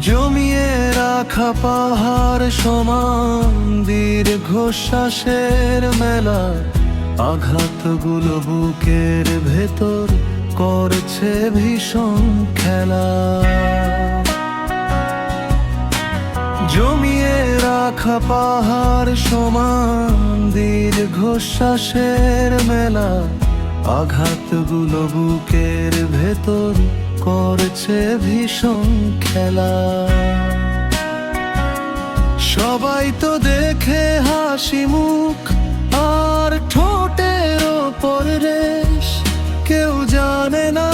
জমিয়ে রাখা পাহাড় সমান দীর্ঘশ্বাসের মেলা, আঘাতগুলো বুকের ভেতর করছে ভীষণ খেলা। জমিয়ে রাখা পাহাড় সমান দীর্ঘশ্বাসের মেলা, আঘাতগুলো বুকের ভেতর করছে ভীষণ খেলা। সবাই তো দেখে হাসি মুখ আর ঠোঁটের ওপর রেশ, কেউ জানে না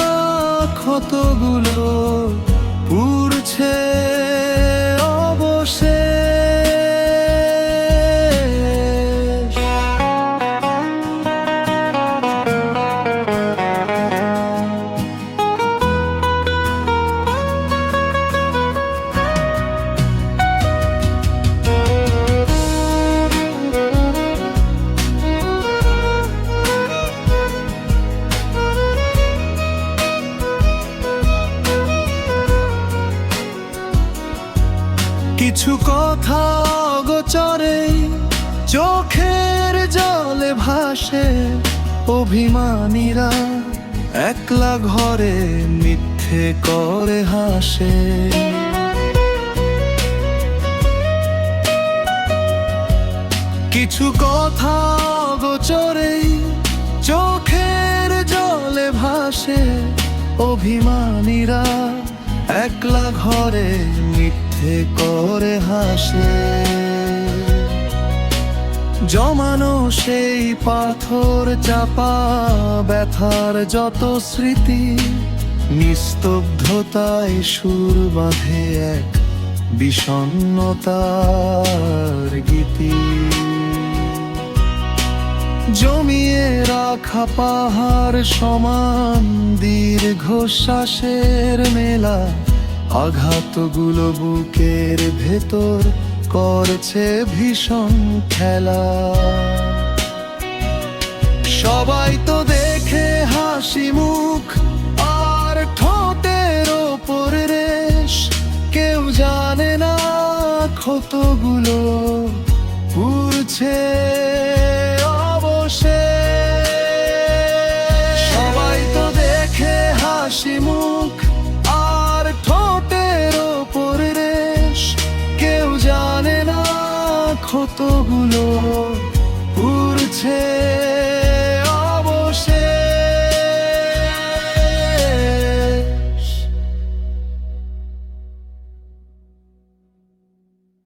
ক্ষতগুলো পুড়ছে অবশেষ। কিছু কথা অগোচরে চোখের জলে ভাসে, অভিমানীরা একলা ঘরে মিথ্যে করে হাসে। কিছু কথা অগোচরে চোখের জলে ভাসে, অভিমানীরা একলা ঘরে মিথ্যে করে হাসে। জমানো সেই পাথর চাপা ব্যথার যত স্মৃতি, নিস্তব্ধতায় সুর বাঁধে এক বিষণ্ণতার গীতি। জমিয়ে রাখা পাহাড় সমান দীর্ঘশ্বাসের মেলা, আঘাতগুলো বুকের ভেতর করছে ভীষণ খেলা। সবাই তো দেখে হাসি মুখ আর ঠোঁটের ওপর রেশ, কেউ জানে না ক্ষতগুলো পুড়ছে অবশেষ। সবাই তো দেখে হাসি মুখ আর ঠোঁটের ওপর রেশ, কেউ জানে না ক্ষতগুলো পুড়ছে